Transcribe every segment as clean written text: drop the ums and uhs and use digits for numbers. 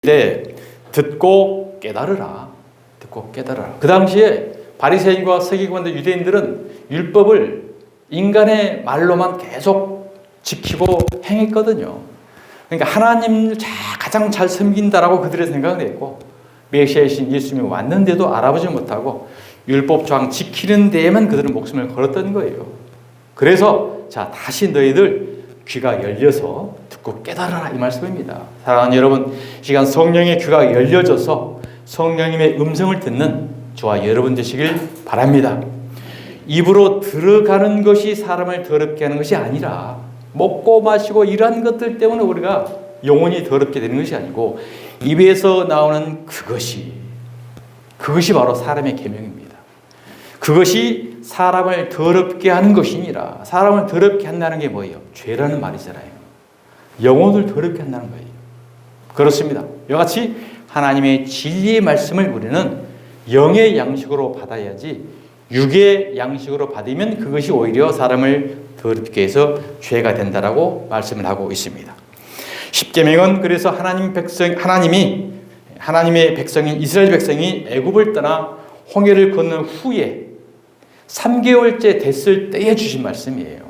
때 듣고 깨달으라. 듣고 깨달으라. 그 당시에 바리새인과 서기관들 유대인들은 율법을 인간의 말로만 계속 지키고 행했거든요. 그러니까 하나님을 가장 잘 섬긴다라고 그들의 생각을 했고, 메시아이신 예수님이 왔는데도 알아보지 못하고 율법조항 지키는 데에만 그들은 목숨을 걸었던 거예요. 그래서 다시 너희들 귀가 열려서 듣고 깨달아라, 이 말씀입니다. 사랑하는 여러분, 이 시간 성령의 귀가 열려져서 성령님의 음성을 듣는 저와 여러분 되시길 바랍니다. 입으로 들어가는 것이 사람을 더럽게 하는 것이 아니라, 먹고 마시고 이러한 것들 때문에 우리가 영혼이 더럽게 되는 것이 아니고, 입에서 나오는 그것이 바로 사람의 계명입니다. 그것이 사람을 더럽게 하는 것이니라. 사람을 더럽게 한다는 게 뭐예요? 죄라는 말이잖아요. 영혼을 더럽게 한다는 거예요. 그렇습니다. 이와 같이 하나님의 진리의 말씀을 우리는 영의 양식으로 받아야지, 육의 양식으로 받으면 그것이 오히려 사람을 더럽게 해서 죄가 된다라고 말씀을 하고 있습니다. 십계명은 그래서 하나님의 백성인 이스라엘 백성이 애굽을 떠나 홍해를 건넌 후에 3개월째 됐을 때에 주신 말씀이에요.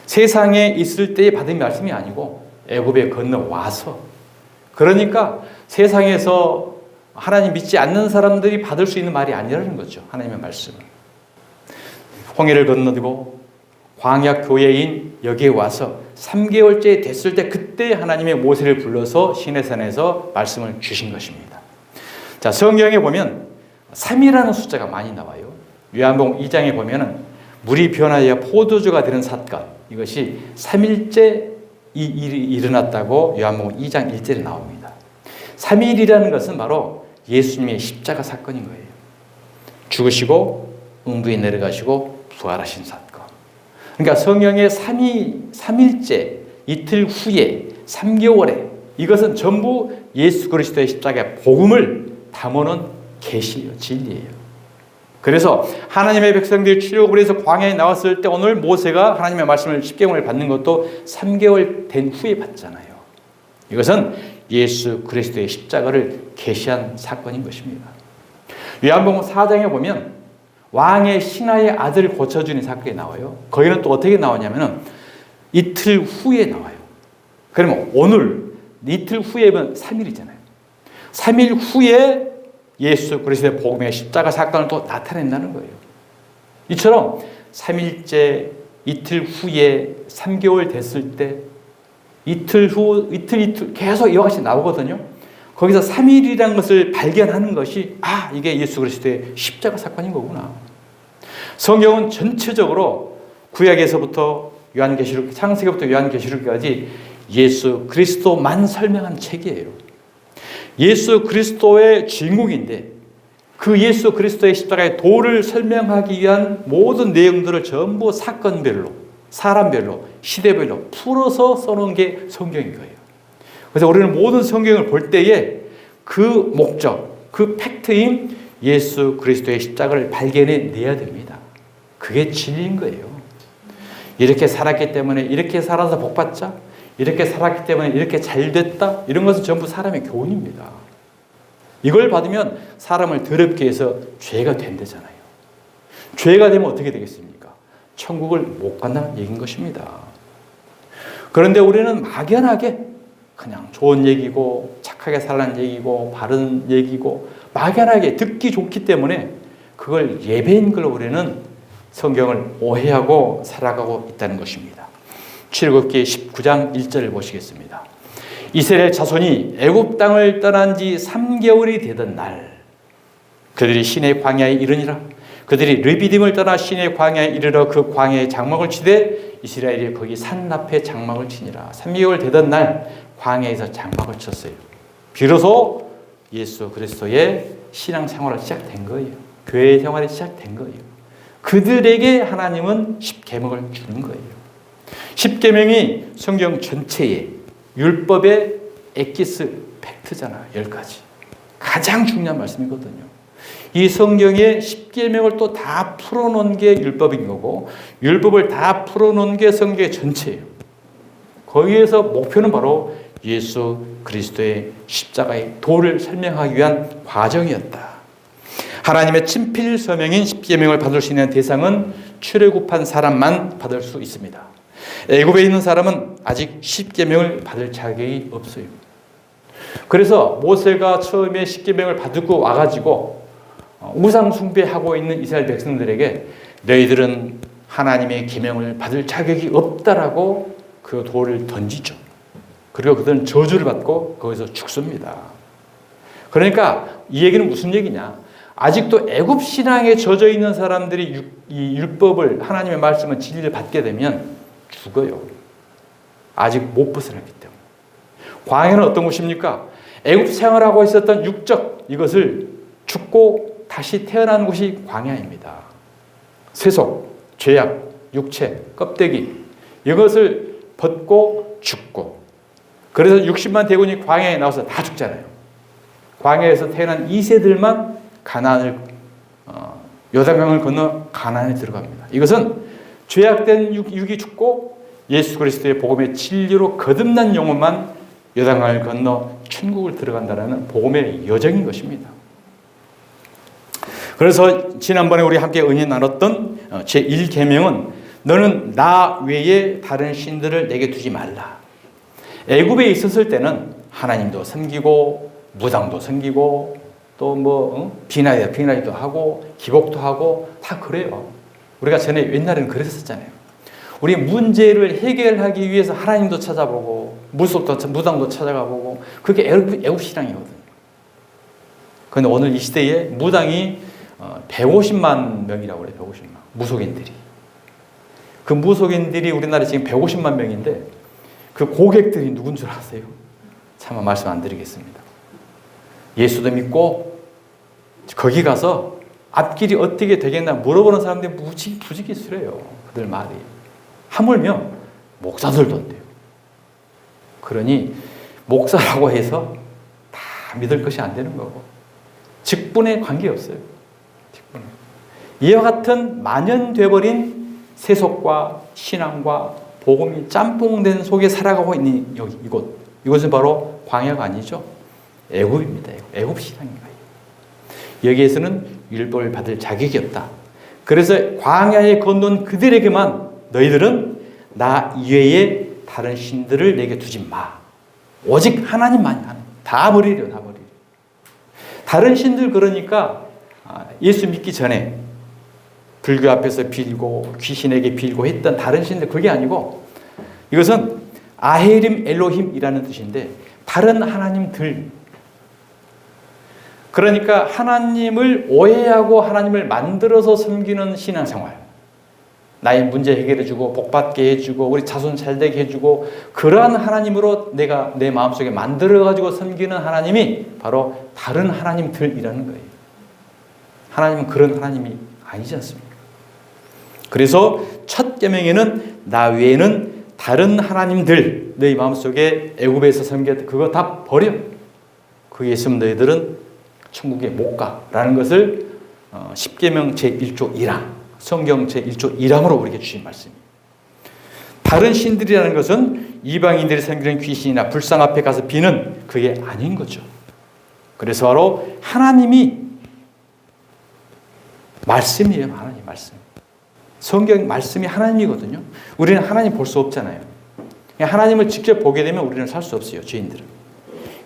세상에 있을 때에 받은 말씀이 아니고 애굽에 건너와서, 그러니까 세상에서 하나님 믿지 않는 사람들이 받을 수 있는 말이 아니라는 거죠. 하나님의 말씀은. 홍해를 건너고 광야 교회인 여기에 와서 3개월째 됐을 때, 그때 하나님의 모세를 불러서 시내산에서 말씀을 주신 것입니다. 성경에 보면 3이라는 숫자가 많이 나와요. 요한복음 2장에 보면은 물이 변하여 포도주가 되는 사건, 이것이 3일째 이 일이 일어났다고 요한복음 2장 1절에 나옵니다. 3일이라는 것은 바로 예수님의 십자가 사건인 거예요. 죽으시고 음부에 내려가시고 부활하신 사건. 그러니까 성경의 3일째, 이틀 후에, 3개월에, 이것은 전부 예수 그리스도의 십자가의 복음을 담아놓은 계시예요. 진리예요. 그래서 하나님의 백성들이 출애굽을 해서 광야에 나왔을 때 오늘 모세가 하나님의 말씀을 십계명을 받는 것도 3개월 된 후에 받잖아요. 이것은 예수 그리스도의 십자가를 계시한 사건인 것입니다. 요한복음 4장에 보면 왕의 신하의 아들을 고쳐주는 사건이 나와요. 거기는 또 어떻게 나오냐면 이틀 후에 나와요. 그러면 오늘 이틀 후에는 3일이잖아요. 3일 후에 예수 그리스도의 복음의 십자가 사건을 또 나타낸다는 거예요. 이처럼 3일째, 이틀 후에, 3개월 됐을 때, 이틀 후, 이틀 계속 이와 같이 나오거든요. 거기서 3일이라는 것을 발견하는 것이, 이게 예수 그리스도의 십자가 사건인 거구나. 성경은 전체적으로 구약에서부터 요한계시록, 창세기부터 요한계시록까지 예수 그리스도만 설명한 책이에요. 예수 그리스도의 주인공인데, 그 예수 그리스도의 십자가의 도를 설명하기 위한 모든 내용들을 전부 사건별로, 사람별로, 시대별로 풀어서 써놓은 게 성경인 거예요. 그래서 우리는 모든 성경을 볼 때에 그 목적, 그 팩트인 예수 그리스도의 십자가를 발견해 내야 됩니다. 그게 진리인 거예요. 이렇게 살았기 때문에 이렇게 살아서 복받자, 이렇게 살았기 때문에 이렇게 잘 됐다, 이런 것은 전부 사람의 교훈입니다. 이걸 받으면 사람을 더럽게 해서 죄가 된다잖아요. 죄가 되면 어떻게 되겠습니까? 천국을 못 간다는 얘기인 것입니다. 그런데 우리는 막연하게 그냥 좋은 얘기고 착하게 살라는 얘기고 바른 얘기고 막연하게 듣기 좋기 때문에 그걸 예배인 걸로 우리는 성경을 오해하고 살아가고 있다는 것입니다. 출애굽기 19장 1절을 보시겠습니다. 이스라엘 자손이 애굽 땅을 떠난 지 3개월이 되던 날, 그들이 시내 광야에 이르니라. 그들이 르비딤을 떠나 시내 광야에 이르러 그 광야에 장막을 치되 이스라엘이 거기 산 앞에 장막을 치니라. 3개월 되던 날 광야에서 장막을 쳤어요. 비로소 예수 그리스도의 신앙 생활이 시작된 거예요. 교회 생활이 시작된 거예요. 그들에게 하나님은 십계명을 주는 거예요. 십계명이 성경 전체의 율법의 엑기스 팩트잖아요. 10가지. 가장 중요한 말씀이거든요. 이 성경의 십계명을 또 다 풀어놓은 게 율법인 거고, 율법을 다 풀어놓은 게 성경의 전체예요. 거기에서 목표는 바로 예수 그리스도의 십자가의 도를 설명하기 위한 과정이었다. 하나님의 친필 서명인 십계명을 받을 수 있는 대상은 출애굽한 사람만 받을 수 있습니다. 애굽에 있는 사람은 아직 십계명을 받을 자격이 없어요. 그래서 모세가 처음에 십계명을 받고 와가지고 우상 숭배하고 있는 이스라엘 백성들에게 너희들은 하나님의 계명을 받을 자격이 없다라고 그 돌을 던지죠. 그리고 그들은 저주를 받고 거기서 죽습니다. 그러니까 이 얘기는 무슨 얘기냐? 아직도 애굽 신앙에 젖어 있는 사람들이 이 율법을, 하나님의 말씀을, 진리를 받게 되면 죽어요. 아직 못 벗어났기 때문에. 광야는 어떤 곳입니까? 애굽 생활하고 있었던 육적, 이것을 죽고 다시 태어난 곳이 광야입니다. 세속, 죄악, 육체, 껍데기, 이것을 벗고 죽고, 그래서 60만 대군이 광야에 나와서 다 죽잖아요. 광야에서 태어난 2세들만 가나안을, 요단강을 건너 가나안에 들어갑니다. 이것은 죄악된 육이 죽고 예수 그리스도의 복음의 진리로 거듭난 영혼만 요단강을 건너 천국을 들어간다는 복음의 여정인 것입니다. 그래서 지난번에 우리 함께 은혜 나눴던 제1계명은 너는 나 외에 다른 신들을 내게 두지 말라. 애굽에 있었을 때는 하나님도 섬기고 무당도 섬기고 또 비나이도 하고 기복도 하고 다 그래요. 우리가 전에 옛날에는 그랬었잖아요. 우리 문제를 해결하기 위해서 하나님도 찾아보고 무당도 찾아가보고 그게 애굽 신앙이거든요. 그런데 오늘 이 시대에 무당이 150만 명이라고 그래요. 150만 무속인들이. 그 무속인들이 우리나라에 지금 150만 명인데 그 고객들이 누군 줄 아세요? 차마 말씀 안 드리겠습니다. 예수도 믿고 거기 가서 앞길이 어떻게 되겠나 물어보는 사람들이 부지기수래요. 그들 말이. 하물며 목사들도 안 돼요. 그러니 목사라고 해서 다 믿을 것이 안 되는 거고 직분에 관계없어요. 직분에. 이와 같은 만연돼버린 세속과 신앙과 복음이 짬뽕된 속에 살아가고 있는 이곳은 바로 광야가 아니죠. 애굽입니다. 애굽 신앙입니다. 여기에서는 율법을 받을 자격이 없다. 그래서 광야에 건넌 그들에게만 너희들은 나 이외에 다른 신들을 내게 두지 마. 오직 하나님만이 다 버리려. 다른 신들 그러니까 예수 믿기 전에 불교 앞에서 빌고 귀신에게 빌고 했던 다른 신들 그게 아니고 이것은 아헤림 엘로힘이라는 뜻인데 다른 하나님들. 그러니까 하나님을 오해하고 하나님을 만들어서 섬기는 신앙생활. 나의 문제 해결해주고 복받게 해주고 우리 자손 잘되게 해주고 그러한 하나님으로 내가 내 마음속에 만들어가지고 섬기는 하나님이 바로 다른 하나님들이라는 거예요. 하나님은 그런 하나님이 아니지 않습니까? 그래서 첫 계명에는 나 외에는 다른 하나님들 너희 마음속에 애굽에서 섬겼던 그거 다 버려. 그게 있으면 너희들은 천국에 못 가라는 것을 10계명 제1조 1항 성경 제1조 1항으로 우리에게 주신 말씀입니다. 다른 신들이라는 것은 이방인들이 섬기는 귀신이나 불상 앞에 가서 비는 그게 아닌 거죠. 그래서 바로 하나님이 말씀이에요. 하나님 말씀. 성경 말씀이 하나님이거든요. 우리는 하나님 볼 수 없잖아요. 하나님을 직접 보게 되면 우리는 살 수 없어요. 죄인들은.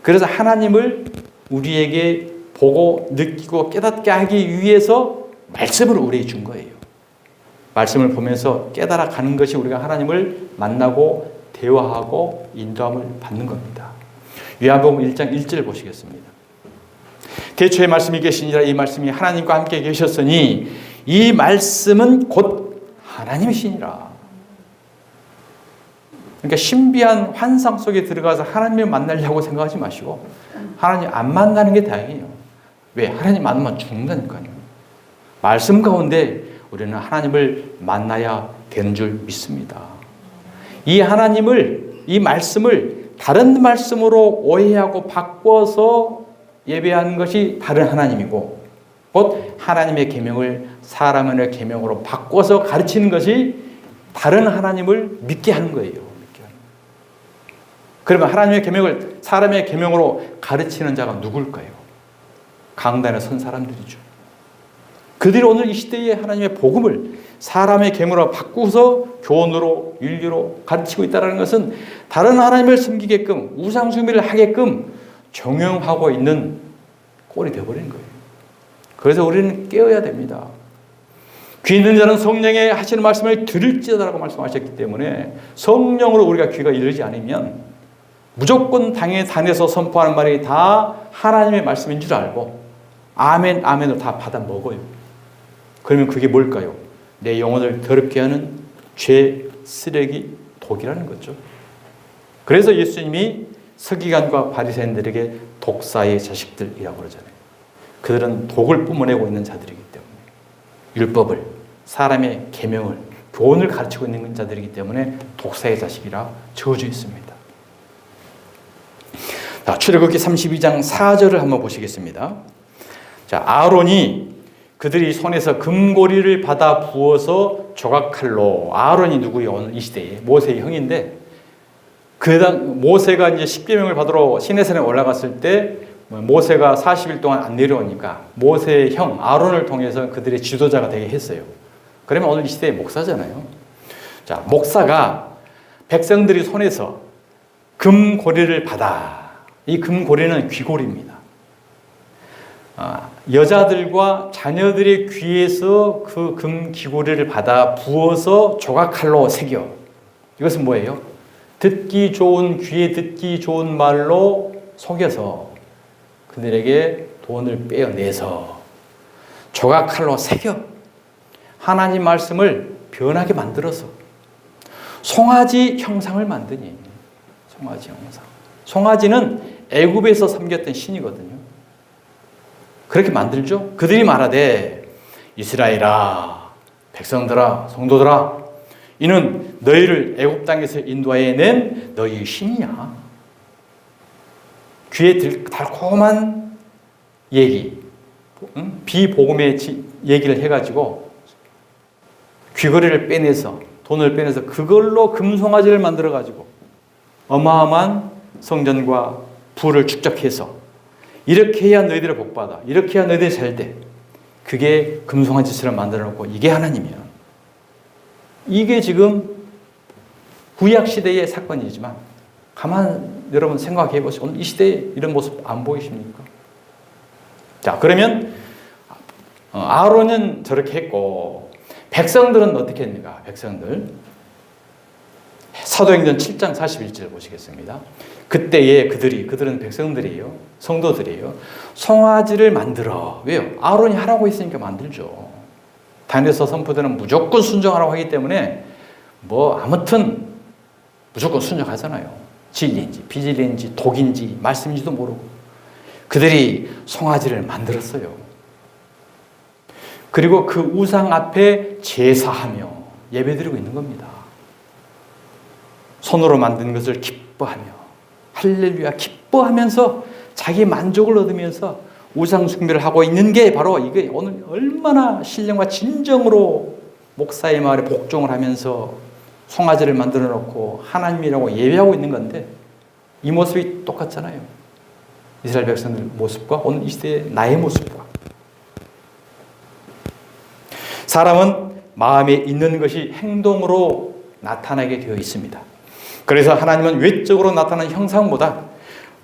그래서 하나님을 우리에게 보고 느끼고 깨닫게 하기 위해서 말씀을 우리에게 준 거예요. 말씀을 보면서 깨달아가는 것이 우리가 하나님을 만나고 대화하고 인도함을 받는 겁니다. 요한복음 1장 1절 보시겠습니다. 태초에 말씀이 계시니라 이 말씀이 하나님과 함께 계셨으니 이 말씀은 곧 하나님이시니라. 그러니까 신비한 환상 속에 들어가서 하나님을 만나려고 생각하지 마시고 하나님 안 만나는 게 다행이에요. 왜? 하나님 만나면 죽는다니까요. 말씀 가운데 우리는 하나님을 만나야 되는 줄 믿습니다. 이 하나님을, 이 말씀을 다른 말씀으로 오해하고 바꿔서 예배하는 것이 다른 하나님이고 곧 하나님의 계명을 사람의 계명으로 바꿔서 가르치는 것이 다른 하나님을 믿게 하는 거예요. 그러면 하나님의 계명을 사람의 계명으로 가르치는 자가 누굴까요? 강단에 선 사람들이죠. 그들이 오늘 이 시대에 하나님의 복음을 사람의 계명으로 바꾸어서 교훈으로 윤리로 가르치고 있다는 것은 다른 하나님을 섬기게끔 우상 숭배를 하게끔 종용하고 있는 꼴이 되어버린 거예요. 그래서 우리는 깨어야 됩니다. 귀 있는 자는 성령의 하시는 말씀을 들을지어다라고 말씀하셨기 때문에 성령으로 우리가 귀가 이르지 않으면 무조건 당의 단에서 선포하는 말이 다 하나님의 말씀인 줄 알고 아멘 아멘으로 다 받아 먹어요. 그러면 그게 뭘까요? 내 영혼을 더럽게 하는 죄, 쓰레기, 독이라는 거죠. 그래서 예수님이 서기관과 바리새인들에게 독사의 자식들이라고 그러잖아요. 그들은 독을 뿜어내고 있는 자들이기 때문에 율법을, 사람의 계명을, 교훈을 가르치고 있는 자들이기 때문에 독사의 자식이라 저어져 있습니다. 자, 출애굽기 32장 4절을 한번 보시겠습니다. 자, 아론이 그들이 손에서 금고리를 받아 부어서 조각칼로, 아론이 누구요? 오늘 이 시대에 모세의 형인데, 모세가 이제 십계명을 받으러 시내산에 올라갔을 때 모세가 40일 동안 안 내려오니까 모세의 형 아론을 통해서 그들의 지도자가 되게 했어요. 그러면 오늘 이 시대의 목사잖아요. 자, 목사가 백성들이 손에서 금고리를 받아. 이 금고리는 귀고리입니다. 여자들과 자녀들의 귀에서 그 금귀고리를 받아 부어서 조각칼로 새겨. 이것은 뭐예요? 듣기 좋은, 귀에 듣기 좋은 말로 속여서 그들에게 돈을 빼어내서 조각칼로 새겨 하나님 말씀을 변하게 만들어서 송아지 형상을 만드니. 송아지 형상. 송아지는 애굽에서 섬겼던 신이거든요. 그렇게 만들죠. 그들이 말하되 이스라엘아, 백성들아, 성도들아, 이는 너희를 애굽 땅에서 인도하여 낸 너희의 신이야. 귀에 달콤한 얘기, 비복음의 얘기를 해가지고 귀걸이를 빼내서, 돈을 빼내서 그걸로 금송아지를 만들어가지고 어마어마한 성전과 부를 축적해서 이렇게 해야 너희들을 복받아, 이렇게 해야 너희들이 잘돼. 그게 금송아지처럼 만들어놓고 이게 하나님이야. 이게 지금 구약시대의 사건이지만 가만 여러분 생각해 보세요. 오늘 이 시대에 이런 모습 안 보이십니까? 자, 그러면 아론은 저렇게 했고 백성들은 어떻게 했는가? 백성들 사도행전 7장 41절 보시겠습니다. 그때에 그들은 백성들이에요. 성도들이에요. 송아지를 만들어. 왜요? 아론이 하라고 했으니까 만들죠. 단에서 선포되는 무조건 순종하라고 하기 때문에 아무튼 무조건 순종하잖아요. 진리인지 비진리인지 독인지 말씀인지도 모르고 그들이 송아지를 만들었어요. 그리고 그 우상 앞에 제사하며 예배드리고 있는 겁니다. 손으로 만든 것을 기뻐하며 할렐루야 기뻐하면서 자기 만족을 얻으면서 우상 숭배를 하고 있는 게 바로 이게 오늘 얼마나 신령과 진정으로 목사의 말에 복종을 하면서 송아지를 만들어 놓고 하나님이라고 예배하고 있는 건데 이 모습이 똑같잖아요. 이스라엘 백성들 모습과 오늘 이 시대의 나의 모습과. 사람은 마음에 있는 것이 행동으로 나타나게 되어 있습니다. 그래서 하나님은 외적으로 나타나는 형상보다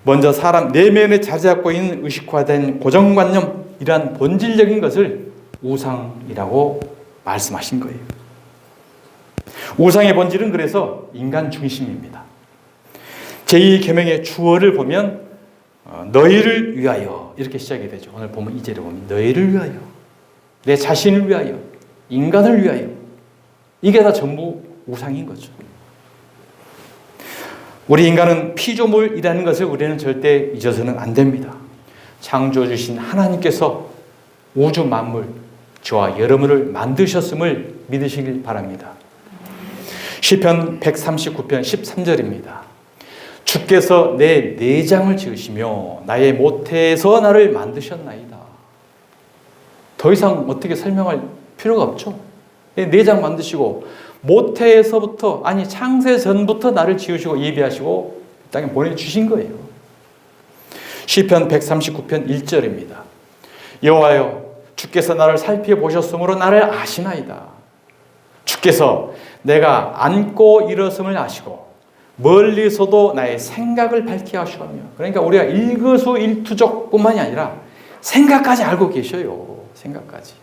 먼저 사람 내면에 자리 잡고 있는 의식화된 고정관념, 이러한 본질적인 것을 우상이라고 말씀하신 거예요. 우상의 본질은 그래서 인간 중심입니다. 제2계명의 주어를 보면 너희를 위하여 이렇게 시작이 되죠. 오늘 보면 2절에 보면 너희를 위하여, 내 자신을 위하여, 인간을 위하여, 이게 다 전부 우상인 거죠. 우리 인간은 피조물이라는 것을 우리는 절대 잊어서는 안 됩니다. 창조해 주신 하나님께서 우주 만물, 저와 여러분을 만드셨음을 믿으시길 바랍니다. 시편 139편 13절입니다. 주께서 내 내장을 지으시며 나의 모태에서 나를 만드셨나이다. 더 이상 어떻게 설명할 필요가 없죠. 내장 만드시고 모태에서부터, 아니 창세 전부터 나를 지으시고 예비하시고 땅에 보내주신 거예요. 시편 139편 1절입니다. 여호와여 주께서 나를 살펴보셨으므로 나를 아시나이다. 주께서 내가 앉고 일어섬을 아시고 멀리서도 나의 생각을 밝게 하시며, 그러니까 우리가 일거수일투족뿐만이 아니라 생각까지 알고 계셔요. 생각까지.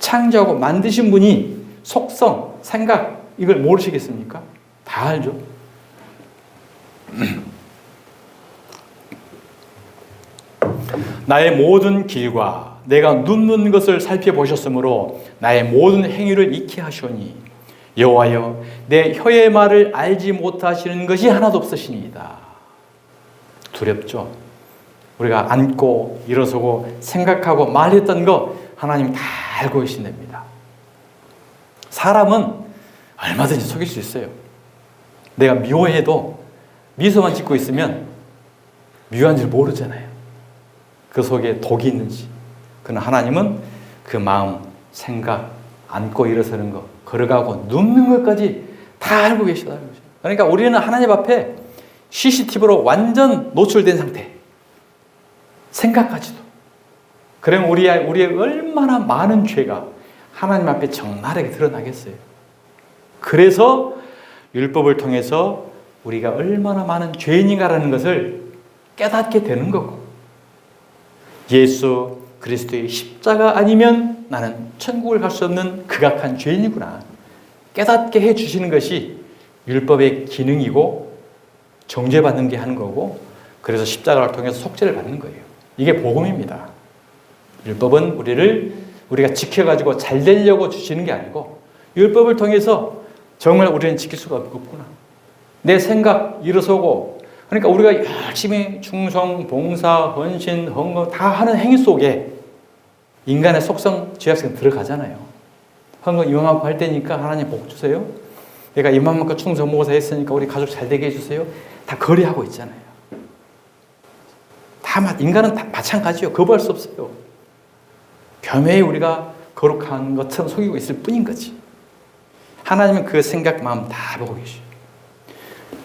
창조하고 만드신 분이 속성, 생각 이걸 모르시겠습니까? 다 알죠. 나의 모든 길과 내가 눕는 것을 살펴보셨으므로 나의 모든 행위를 익히 하시오니 여호와여 내 혀의 말을 알지 못하시는 것이 하나도 없으시니이다. 두렵죠? 우리가 앉고 일어서고 생각하고 말했던 거 하나님 다 알고 계신답니다. 사람은 얼마든지 속일 수 있어요. 내가 미워해도 미소만 짓고 있으면 미워한 줄 모르잖아요. 그 속에 독이 있는지. 그러나 하나님은 그 마음, 생각, 앉고 일어서는 것, 걸어가고 눕는 것까지 다 알고 계시다. 그러니까 우리는 하나님 앞에 CCTV로 완전 노출된 상태. 생각까지도. 그러면 우리의 얼마나 많은 죄가 하나님 앞에 적나라하게 드러나겠어요. 그래서 율법을 통해서 우리가 얼마나 많은 죄인인가라는 것을 깨닫게 되는 거고, 예수 그리스도의 십자가 아니면 나는 천국을 갈 수 없는 극악한 죄인이구나 깨닫게 해주시는 것이 율법의 기능이고 정죄받는 게 하는 거고, 그래서 십자가를 통해서 속죄를 받는 거예요. 이게 복음입니다. 율법은 우리가 지켜가지고 잘 되려고 주시는 게 아니고, 율법을 통해서 정말 우리는 지킬 수가 없구나. 내 생각 일어서고, 그러니까 우리가 열심히 충성, 봉사, 헌신, 헌금 다 하는 행위 속에 인간의 속성, 죄악성 들어가잖아요. 헌금 이만큼 할 때니까 하나님 복 주세요. 내가 이만큼 충성, 봉사 했으니까 우리 가족 잘 되게 해주세요. 다 거래하고 있잖아요. 인간은 다 마찬가지예요. 거부할 수 없어요. 겸허히 우리가 거룩한 것처럼 속이고 있을 뿐인 거지. 하나님은 그 생각, 마음 다 보고 계셔요.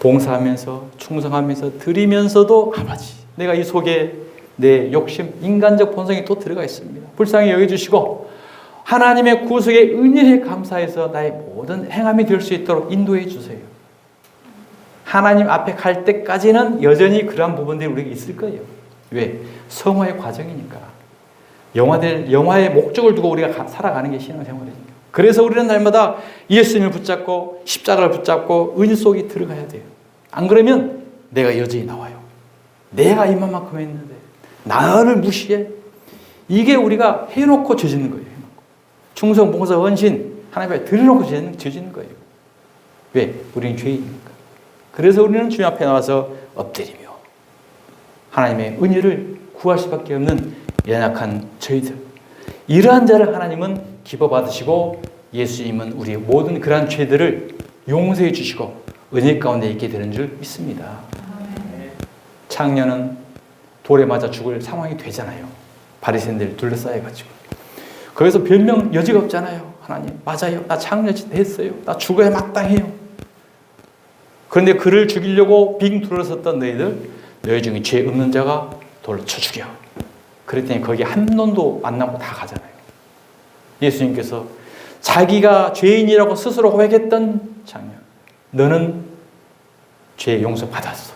봉사하면서 충성하면서 드리면서도 아버지, 내가 이 속에 내 욕심, 인간적 본성이 또 들어가 있습니다. 불쌍히 여겨주시고 하나님의 구속의 은혜에 감사해서 나의 모든 행함이 될 수 있도록 인도해 주세요. 하나님 앞에 갈 때까지는 여전히 그러한 부분들이 우리에게 있을 거예요. 왜? 성화의 과정이니까. 영화의 목적을 두고 우리가 살아가는 게 신앙생활이니까. 그래서 우리는 날마다 예수님을 붙잡고 십자가를 붙잡고 은혜 속에 들어가야 돼요. 안 그러면 내가 여전히 나와요. 내가 이만큼 했는데 나를 무시해. 이게 우리가 해놓고 죄짓는 거예요. 충성, 봉사, 헌신 하나님 앞에 드려놓고 죄짓는 거예요. 왜? 우리는 죄인이니까. 그래서 우리는 주님 앞에 나와서 엎드리며 하나님의 은혜를 구할 수밖에 없는 연약한 저희들, 이러한 자를 하나님은 기뻐 받으시고 예수님은 우리의 모든 그러한 죄들을 용서해 주시고 은혜 가운데 있게 되는 줄 믿습니다. 창녀는 돌에 맞아 죽을 상황이 되잖아요. 바리새인들 둘러싸여가지고. 거기서 변명 여지가 없잖아요. 하나님 맞아요. 나 창녀짓 했어요. 나 죽어야 마땅해요. 그런데 그를 죽이려고 빙 둘러섰던 너희 중에 죄 없는 자가 돌로 쳐 죽여. 그랬더니 거기 한 놈도 안 남고 다 가잖아요. 예수님께서 자기가 죄인이라고 스스로 고백했던 창녀, 너는 죄 용서 받았어.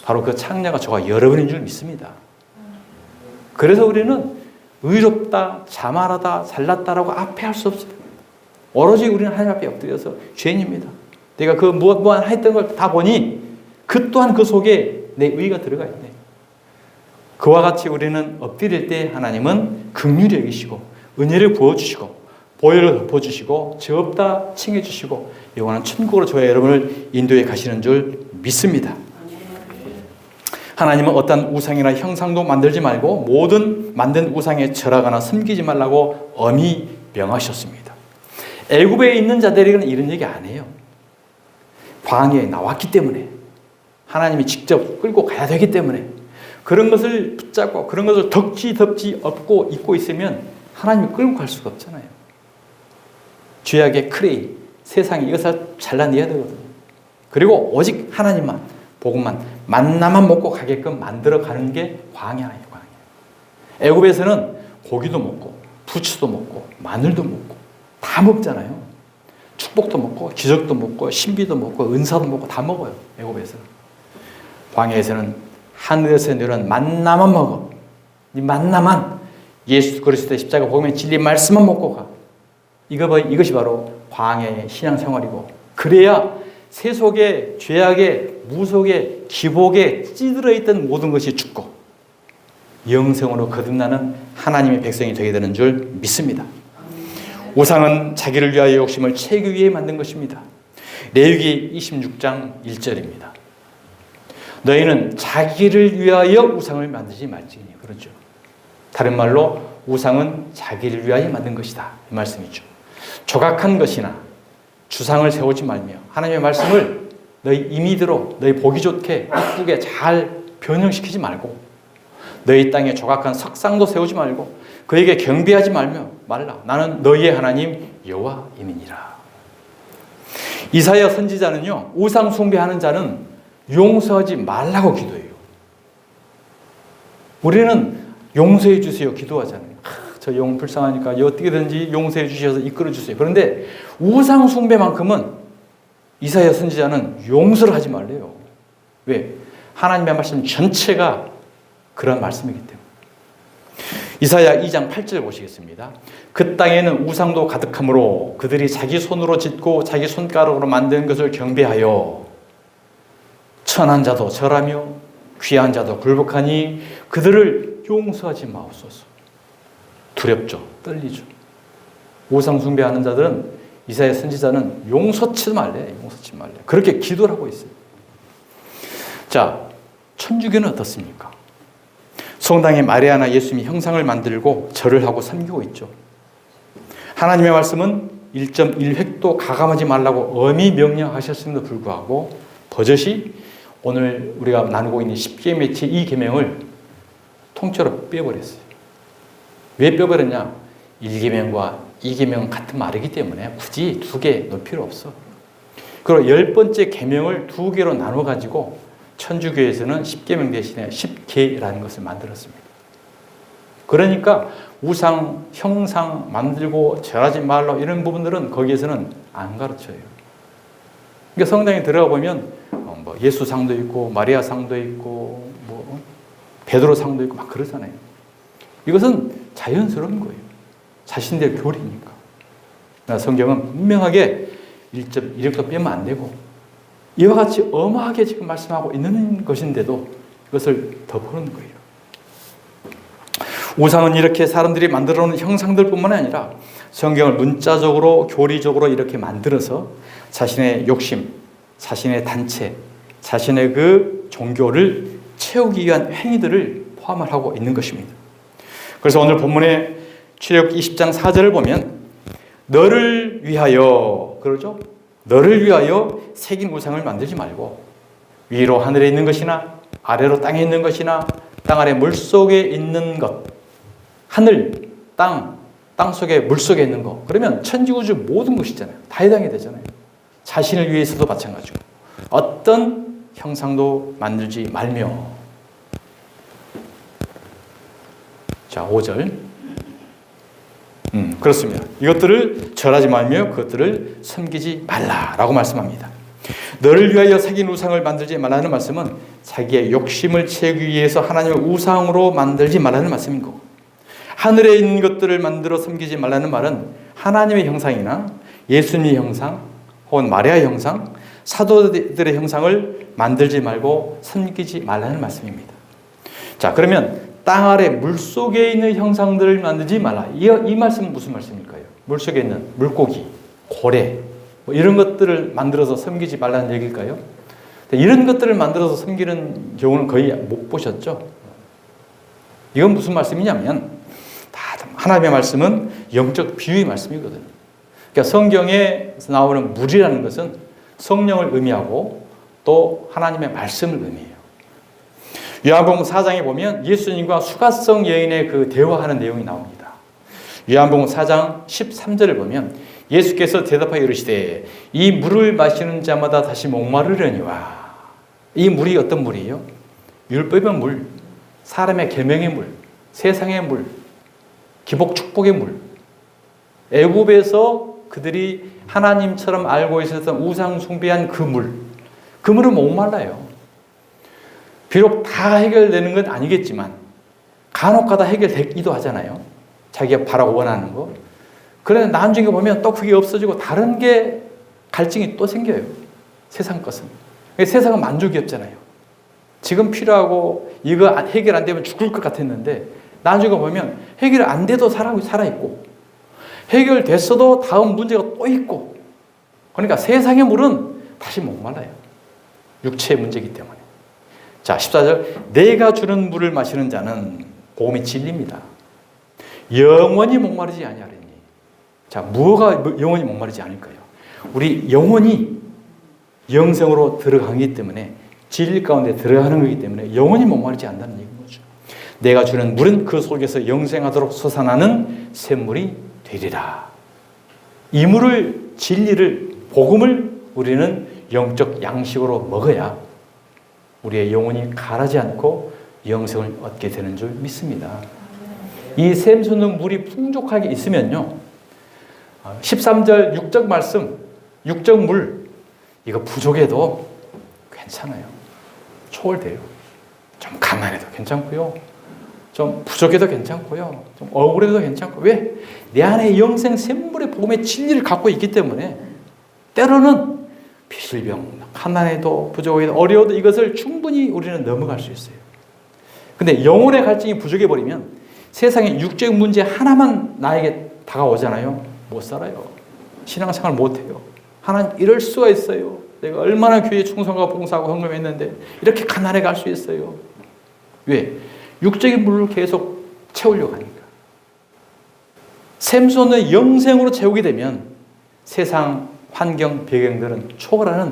바로 그 창녀가 저와 여러분인 줄 믿습니다. 그래서 우리는 의롭다, 자만하다, 잘났다라고 앞에 할 수 없어요. 오로지 우리는 하나님 앞에 엎드려서 죄인입니다. 내가 그 무한 했던 걸 다 보니 그 또한 그 속에 내 의가 들어가 있네. 그와 같이 우리는 엎드릴 때 하나님은 긍휼히 여기시고 은혜를 부어주시고 보혈을 덮어주시고 죄 없다 칭해주시고 영원한 천국으로 저와 여러분을 인도해 가시는 줄 믿습니다. 하나님은 어떤 우상이나 형상도 만들지 말고 모든 만든 우상에 절하거나 섬기지 말라고 엄히 명하셨습니다. 애굽에 있는 자들에게는 이런 얘기 안 해요. 광야에 나왔기 때문에, 하나님이 직접 끌고 가야 되기 때문에 그런 것을 붙잡고 그런 것을 덮지 업고 잊고 있으면 하나님이 끌고 갈 수가 없잖아요. 죄악의 크레인, 세상이 이것을 잘라내야 되거든요. 그리고 오직 하나님만, 복음만 만나만 먹고 가게끔 만들어가는 게 광야예요. 광야. 애굽에서는 고기도 먹고 부추도 먹고 마늘도 먹고 다 먹잖아요. 축복도 먹고 기적도 먹고 신비도 먹고 은사도 먹고 다 먹어요. 애굽에서는. 광야에서는 하늘에서 내려온 만나만 먹어. 이 만나만 예수 그리스도의 십자가 복음의 진리 말씀만 먹고 가. 이것이 바로 광야의 신앙생활이고, 그래야 세속의 죄악의 무속의 기복에 찌들어 있던 모든 것이 죽고 영생으로 거듭나는 하나님의 백성이 되게 되는 줄 믿습니다. 우상은 자기를 위하여 욕심을 채우기 위해 만든 것입니다. 레위기 26장 1절입니다. 너희는 자기를 위하여 우상을 만들지 말지니. 그렇죠. 다른 말로 우상은 자기를 위하여 만든 것이다, 이 말씀이죠. 조각한 것이나 주상을 세우지 말며 하나님의 말씀을 너희 임의대로 너희 보기 좋게 이쁘게 잘 변형시키지 말고, 너희 땅에 조각한 석상도 세우지 말고 그에게 경배하지 말라. 나는 너희의 하나님 여호와임이니라. 이사야 선지자는요, 우상 숭배하는 자는 용서하지 말라고 기도해요. 우리는 용서해 주세요 기도하잖아요. 저 영 불쌍하니까 어떻게든지 용서해 주셔서 이끌어 주세요. 그런데 우상 숭배만큼은 이사야 선지자는 용서를 하지 말래요. 왜? 하나님의 말씀 전체가 그런 말씀이기 때문에. 이사야 2장 8절 보시겠습니다. 그 땅에는 우상도 가득하므로 그들이 자기 손으로 짓고 자기 손가락으로 만든 것을 경배하여 천한 자도 절하며 귀한 자도 굴복하니 그들을 용서하지 마옵소서. 두렵죠. 떨리죠. 우상 숭배하는 자들은, 이사야 선지자는 용서치 말래. 그렇게 기도를 하고 있어요. 자, 천주교는 어떻습니까? 성당에 마리아나 예수님의 형상을 만들고 절을 하고 섬기고 있죠. 하나님의 말씀은 1.1획도 가감하지 말라고 엄히 명령하셨음에도 불구하고 버젓이 오늘 우리가 나누고 있는 10계명의 제2계명을 통째로 빼버렸어요. 왜 빼버렸냐? 1계명과 2계명은 같은 말이기 때문에 굳이 두 개 넣을 필요 없어. 그리고 10번째 계명을 두 개로 나눠가지고 천주교에서는 10계명 대신에 10계라는 것을 만들었습니다. 그러니까 우상, 형상 만들고 절하지 말라 이런 부분들은 거기에서는 안 가르쳐요. 그러니까 성당에 들어가 보면 뭐 예수상도 있고 마리아상도 있고 뭐 베드로상도 있고 막 그러잖아요. 이것은 자연스러운 거예요. 자신들의 교리니까. 성경은 분명하게 1.1획도 빼면 안 되고 이와 같이 엄하게 지금 말씀하고 있는 것인데도 이것을 덮어놓는 거예요. 우상은 이렇게 사람들이 만들어 놓은 형상들 뿐만 아니라 성경을 문자적으로 교리적으로 이렇게 만들어서 자신의 욕심, 자신의 단체, 자신의 그 종교를 채우기 위한 행위들을 포함을 하고 있는 것입니다. 그래서 오늘 본문의 출애굽기 20장 4절을 보면 너를 위하여, 그러죠? 너를 위하여 새긴 우상을 만들지 말고 위로 하늘에 있는 것이나 아래로 땅에 있는 것이나 땅 아래 물속에 있는 것, 하늘, 땅 속에 물속에 있는 것, 그러면 천지우주 모든 것이잖아요. 다 해당이 되잖아요. 자신을 위해서도 마찬가지고 어떤 형상도 만들지 말며. 자, 5절. 그렇습니다. 이것들을 절하지 말며 그것들을 섬기지 말라라고 말씀합니다. 너를 위하여 새긴 우상을 만들지 말라는 말씀은 자기의 욕심을 채우기 위해서 하나님을 우상으로 만들지 말라는 말씀인 거고, 하늘에 있는 것들을 만들어 섬기지 말라는 말은 하나님의 형상이나 예수님의 형상 혹은 마리아의 형상, 사도들의 형상을 만들지 말고 섬기지 말라는 말씀입니다. 자, 그러면 땅 아래 물속에 있는 형상들을 만들지 말라. 이 말씀은 무슨 말씀일까요? 물속에 있는 물고기, 고래 뭐 이런 것들을 만들어서 섬기지 말라는 얘기일까요? 이런 것들을 만들어서 섬기는 경우는 거의 못 보셨죠? 이건 무슨 말씀이냐면 하나님의 말씀은 영적 비유의 말씀이거든요. 그러니까 성경에서 나오는 물이라는 것은 성령을 의미하고 또 하나님의 말씀을 의미해요. 요한복음 4장에 보면 예수님과 수가성 여인의 그 대화하는 내용이 나옵니다. 요한복음 4장 13절을 보면 예수께서 대답하여 이르시되 이 물을 마시는 자마다 다시 목마르려니와. 이 물이 어떤 물이에요? 율법의 물, 사람의 계명의 물, 세상의 물, 기복 축복의 물. 애굽에서 그들이 하나님처럼 알고 있었던 우상 숭배한 그 물. 그 물은 목말라요. 비록 다 해결되는 건 아니겠지만 간혹가다 해결되기도 하잖아요. 자기가 바라고 원하는 거. 그런데 나중에 보면 또 그게 없어지고 다른 게 갈증이 또 생겨요. 세상 것은. 세상은 만족이 없잖아요. 지금 필요하고 이거 해결 안 되면 죽을 것 같았는데 나중에 보면 해결 안 돼도 살아있고 해결됐어도 다음 문제가 또 있고 그러니까 세상의 물은 다시 목말라요. 육체의 문제이기 때문에. 자, 14절. 내가 주는 물을 마시는 자는 복음이 진리입니다. 영원히 목마르지 아니하리니. 자, 무엇가 영원히 목마르지 않을까요? 우리 영혼이 영생으로 들어가기 때문에 진리 가운데 들어가는 거기 때문에 영원히 목마르지 않는다는 얘기인 거죠. 내가 주는 물은 그 속에서 영생하도록 솟아나는 샘물이 되리라. 이 물을, 진리를, 복음을 우리는 영적 양식으로 먹어야 우리의 영혼이 가라지 않고 영생을 얻게 되는 줄 믿습니다. 이 샘 솟는 물이 풍족하게 있으면요, 13절 6절 말씀, 6절 물, 이거 부족해도 괜찮아요. 초월돼요. 좀 가난해도 괜찮고요. 좀 부족해도 괜찮고요. 좀 억울해도 괜찮고. 왜? 내 안에 영생 샘물의 복음의 진리를 갖고 있기 때문에 때로는 비실병, 가난해도 부족해도 어려워도 이것을 충분히 우리는 넘어갈 수 있어요. 근데 영혼의 갈증이 부족해버리면 세상에 육적인 문제 하나만 나에게 다가오잖아요. 못 살아요. 신앙생활 못해요. 하나님 이럴 수가 있어요. 내가 얼마나 교회 충성과 봉사하고 헌금했는데 이렇게 가난해 갈 수 있어요. 왜? 육적인 물을 계속 채우려고 하니까. 샘솟는 영생으로 채우게 되면 세상 환경 배경들은 초월하는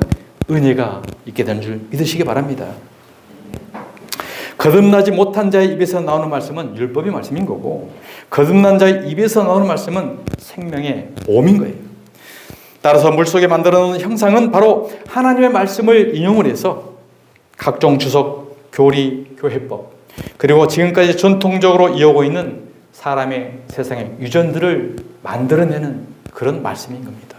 은혜가 있게 되는 줄 믿으시기 바랍니다. 거듭나지 못한 자의 입에서 나오는 말씀은 율법의 말씀인 거고 거듭난 자의 입에서 나오는 말씀은 생명의 보험인 거예요. 따라서 물속에 만들어 놓은 형상은 바로 하나님의 말씀을 인용을 해서 각종 주석, 교리, 교회법 그리고 지금까지 전통적으로 이어오고 있는 사람의 세상의 유전들을 만들어내는 그런 말씀인 겁니다.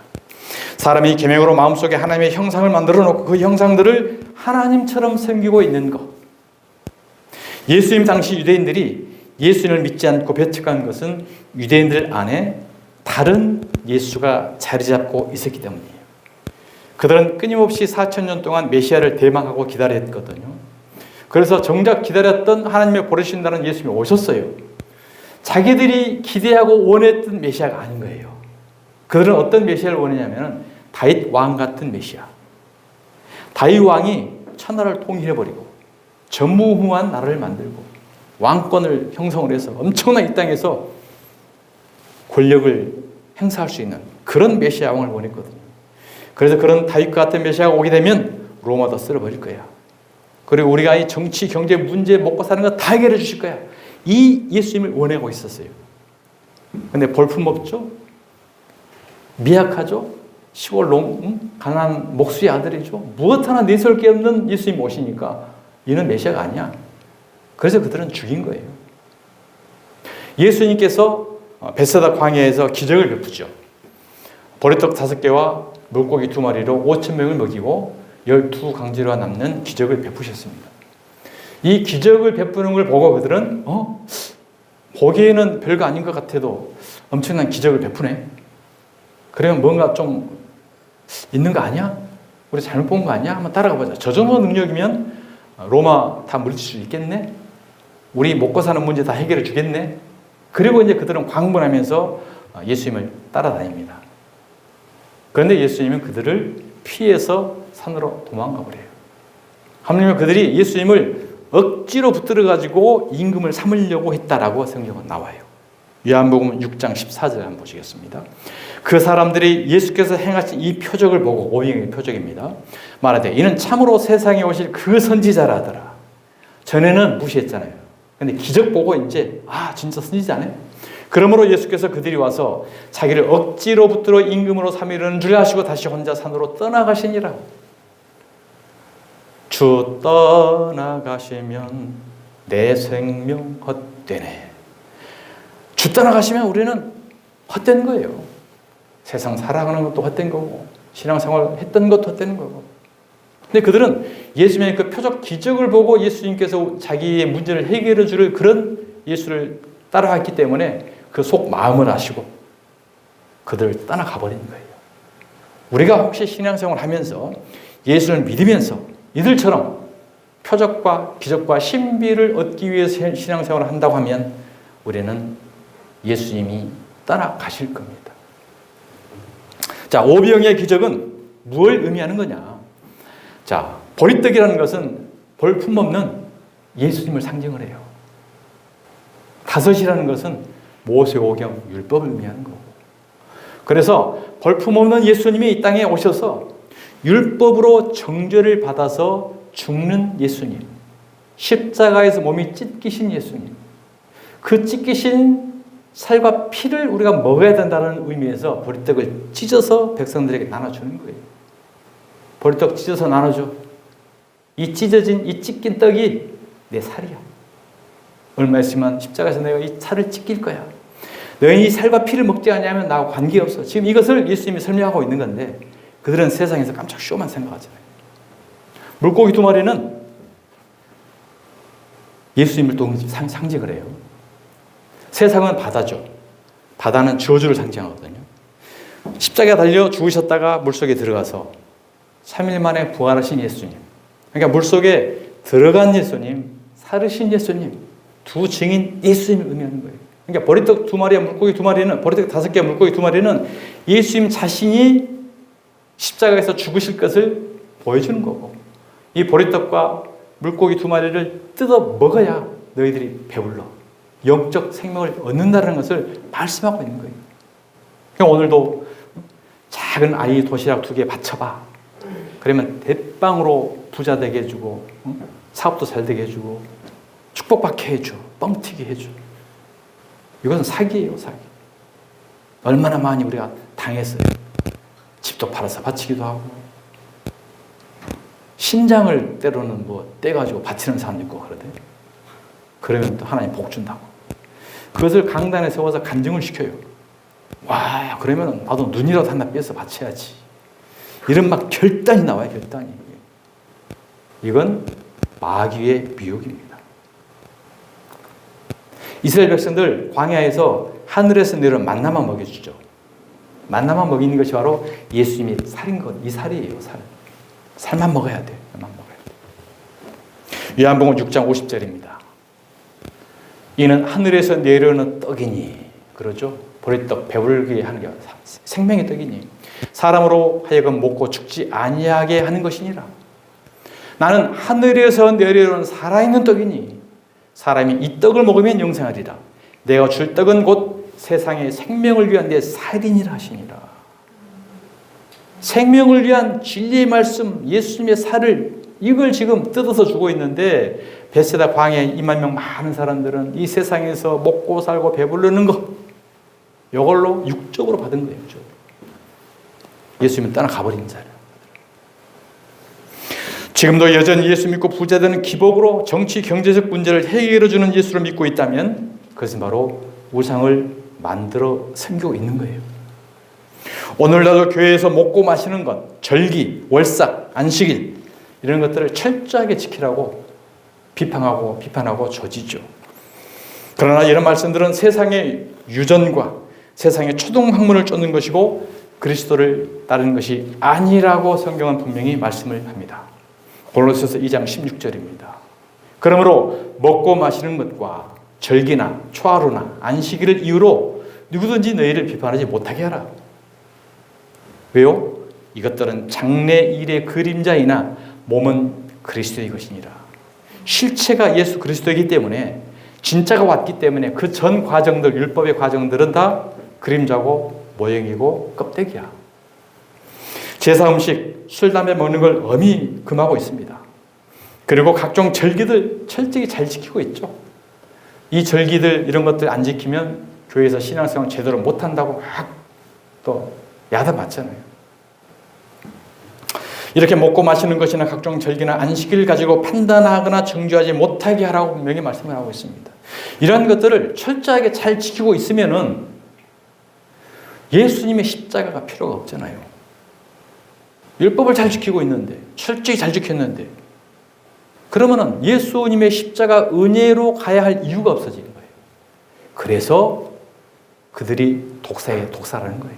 사람이 계명으로 마음속에 하나님의 형상을 만들어 놓고 그 형상들을 하나님처럼 섬기고 있는 것. 예수님 당시 유대인들이 예수님을 믿지 않고 배척한 것은 유대인들 안에 다른 예수가 자리 잡고 있었기 때문이에요. 그들은 끊임없이 4,000년 동안 메시아를 대망하고 기다렸거든요. 그래서 정작 기다렸던 하나님의 보내신다는 예수님이 오셨어요. 자기들이 기대하고 원했던 메시아가 아닌 거예요. 그들은 어떤 메시아를 원했냐면 다윗 왕 같은 메시아. 다윗 왕이 천하를 통일해버리고 전무후무한 나라를 만들고 왕권을 형성을 해서 엄청난 이 땅에서 권력을 행사할 수 있는 그런 메시아 왕을 원했거든요. 그래서 그런 다윗과 같은 메시아가 오게 되면 로마도 쓸어버릴 거야. 그리고 우리가 이 정치, 경제 문제 먹고 사는 거 다 해결해 주실 거야. 이 예수님을 원하고 있었어요. 근데 볼품없죠? 미약하죠? 시골 가난한 목수의 아들이죠? 무엇 하나 내세울 게 없는 예수님이 오시니까 이는 메시아가 아니야. 그래서 그들은 죽인 거예요. 예수님께서 베세다 광야에서 기적을 베푸죠. 보리떡 5개와 물고기 2마리로 5,000명을 먹이고 12강제로가 남는 기적을 베푸셨습니다. 이 기적을 베푸는 걸 보고 그들은 보기에는 별거 아닌 것 같아도 엄청난 기적을 베푸네. 그러면 뭔가 좀 있는 거 아니야? 우리 잘못 본 거 아니야? 한번 따라가 보자. 저 정도 능력이면 로마 다 물리칠 수 있겠네? 우리 먹고 사는 문제 다 해결해 주겠네? 그리고 이제 그들은 광분하면서 예수님을 따라다닙니다. 그런데 예수님은 그들을 피해서 산으로 도망가 버려요. 하물며 그들이 예수님을 억지로 붙들어가지고 임금을 삼으려고 했다라고 성경은 나와요. 요한복음 6장 14절 한번 보시겠습니다. 그 사람들이 예수께서 행하신 이 표적을 보고 오병이의 표적입니다. 말하되 이는 참으로 세상에 오실 그 선지자라 하더라. 전에는 무시했잖아요. 근데 기적 보고 이제 진짜 선지자네. 그러므로 예수께서 그들이 와서 자기를 억지로 붙들어 임금으로 삼으려는 줄 아시고 다시 혼자 산으로 떠나가시니라. 주 떠나가시면 내 생명 헛되네. 주 떠나가시면 우리는 헛된 거예요. 세상 살아가는 것도 헛된 거고 신앙생활 했던 것도 헛된 거고. 근데 그들은 예수님의 그 표적 기적을 보고 예수님께서 자기의 문제를 해결해 줄 그런 예수를 따라왔기 때문에 그 속 마음을 아시고 그들을 떠나가 버린 거예요. 우리가 혹시 신앙생활을 하면서 예수를 믿으면서 이들처럼 표적과 기적과 신비를 얻기 위해서 신앙생활을 한다고 하면 우리는 예수님이 떠나가실 겁니다. 자, 오병이의 기적은 무엇을 의미하는 거냐? 자, 보리떡이라는 것은 볼품없는 예수님을 상징을 해요. 다섯이라는 것은 모세오경 율법을 의미하는 거고. 그래서 볼품없는 예수님이 이 땅에 오셔서 율법으로 정죄를 받아서 죽는 예수님, 십자가에서 몸이 찢기신 예수님, 그 찢기신 살과 피를 우리가 먹어야 된다는 의미에서 보리떡을 찢어서 백성들에게 나눠주는 거예요. 보리떡 찢어서 나눠줘. 이 찢어진, 이 찢긴 떡이 내 살이야. 얼마 있으면 십자가에서 내가 이 살을 찢길 거야. 너희 이 살과 피를 먹지 않냐면 나하고 관계없어. 지금 이것을 예수님이 설명하고 있는 건데 그들은 세상에서 깜짝 쇼만 생각하잖아요. 물고기 2마리는 예수님을 또 상징을 해요. 세상은 바다죠. 바다는 저주를 상징하거든요. 십자가에 달려 죽으셨다가 물속에 들어가서 3일 만에 부활하신 예수님. 그러니까 물속에 들어간 예수님, 살으신 예수님, 두 증인 예수님을 의미하는 거예요. 그러니까 보리떡 2마리와 물고기 2마리는, 보리떡 5개와 물고기 2마리는 예수님 자신이 십자가에서 죽으실 것을 보여주는 거고, 이 보리떡과 물고기 2마리를 뜯어 먹어야 너희들이 배불러 영적 생명을 얻는다는 것을 말씀하고 있는 거예요. 그러니까 오늘도 작은 아이 도시락 2개 바쳐봐. 그러면 대빵으로 부자 되게 해주고, 사업도 잘 되게 해주고, 축복받게 해줘, 뻥튀기 해줘. 이것은 사기예요, 사기. 얼마나 많이 우리가 당했어요. 집도 팔아서 바치기도 하고, 신장을 때로는 떼가지고 바치는 사람도 있고 그러대. 그러면 또 하나님 복 준다고. 그것을 강단에 세워서 간증을 시켜요. 와, 그러면 나도 눈이라도 하나 빼서 바쳐야지. 이런 막 결단이 나와요, 결단이. 이건 마귀의 미혹입니다. 이스라엘 백성들 광야에서 하늘에서 내려온 만나만 먹여주죠. 만나만 먹이는 것이 바로 예수님이 살인 것, 이 살이에요, 살. 살만 먹어야 돼요, 살만 먹어야 돼요. 요한복음 6장 50절입니다. 이는 하늘에서 내려오는 떡이니, 그러죠? 보리떡 배불게 하는 게 생명의 떡이니 사람으로 하여금 먹고 죽지 아니하게 하는 것이니라. 나는 하늘에서 내려오는 살아있는 떡이니 사람이 이 떡을 먹으면 영생하리라. 내가 줄 떡은 곧 세상의 생명을 위한 내 살이니라 하시니라. 생명을 위한 진리의 말씀, 예수님의 살을, 이걸 지금 뜯어서 주고 있는데 베세다 광야에 2만 명 많은 사람들은 이 세상에서 먹고 살고 배부르는 것, 이걸로 육적으로 받은 거예요. 육적으로. 예수님은 떠나가버린 자예요. 지금도 여전히 예수 믿고 부자되는 기복으로 정치 경제적 문제를 해결해주는 예수를 믿고 있다면 그것은 바로 우상을 만들어 섬기고 있는 거예요. 오늘날도 교회에서 먹고 마시는 것, 절기, 월삭, 안식일 이런 것들을 철저하게 지키라고 비판하고 조지죠. 그러나 이런 말씀들은 세상의 유전과 세상의 초등학문을 쫓는 것이고 그리스도를 따르는 것이 아니라고 성경은 분명히 말씀을 합니다. 골로새서 2장 16절입니다. 그러므로 먹고 마시는 것과 절기나 초하루나 안식일을 이유로 누구든지 너희를 비판하지 못하게 하라. 왜요? 이것들은 장래 일의 그림자이나 몸은 그리스도의 것이니라. 실체가 예수 그리스도이기 때문에, 진짜가 왔기 때문에 그 전 과정들, 율법의 과정들은 다 그림자고 모형이고 껍데기야. 제사 음식, 술, 담배 먹는 걸 엄히 금하고 있습니다. 그리고 각종 절기들 철저히 잘 지키고 있죠. 이 절기들 이런 것들 안 지키면 교회에서 신앙생활 제대로 못한다고 막 또 야단 맞잖아요. 이렇게 먹고 마시는 것이나 각종 절기나 안식일을 가지고 판단하거나 정죄하지 못하게 하라고 분명히 말씀을 하고 있습니다. 이런 것들을 철저하게 잘 지키고 있으면은 예수님의 십자가가 필요가 없잖아요. 율법을 잘 지키고 있는데, 철저히 잘 지켰는데, 그러면은 예수님의 십자가 은혜로 가야 할 이유가 없어지는 거예요. 그래서 그들이 독사라는 거예요.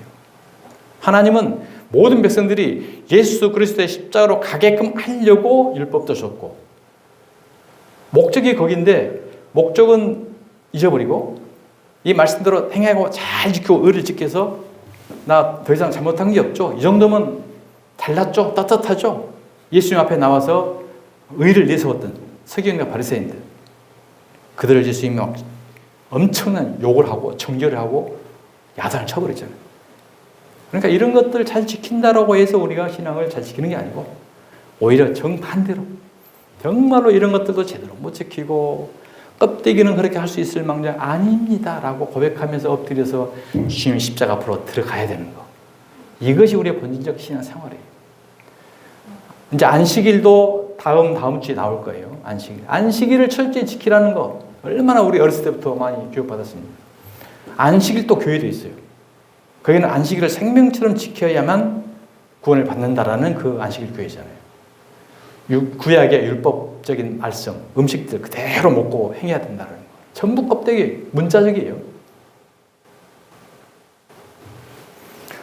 하나님은 모든 백성들이 예수 그리스도의 십자가로 가게끔 하려고 율법도 줬고, 목적이 거긴데 목적은 잊어버리고 이 말씀대로 행하고 잘 지키고 의를 지켜서 나 더 이상 잘못한 게 없죠. 이 정도면 달랐죠. 떳떳하죠. 예수님 앞에 나와서 의를 내세웠던 서기관과 바리새인들, 그들을 예수님이 엄청난 욕을 하고 정죄를 하고 야단을 쳐버렸잖아요. 그러니까 이런 것들을 잘 지킨다라고 해서 우리가 신앙을 잘 지키는 게 아니고 오히려 정반대로 정말로 이런 것들도 제대로 못 지키고 껍데기는 그렇게 할 수 있을 망정 아닙니다 라고 고백하면서 엎드려서 주님의 십자가 앞으로 들어가야 되는 거, 이것이 우리의 본질적 신앙 생활이에요. 이제 안식일도 다음 주에 나올 거예요. 안식일을 철저히 지키라는 거 얼마나 우리 어렸을 때부터 많이 교육받았습니다. 안식일도 교회도 있어요. 거기는 안식일을 생명처럼 지켜야만 구원을 받는다라는 그 안식일 교회잖아요. 구약의 율법적인 말씀, 음식들 그대로 먹고 행해야 된다는 거. 전부 껍데기, 문자적이에요.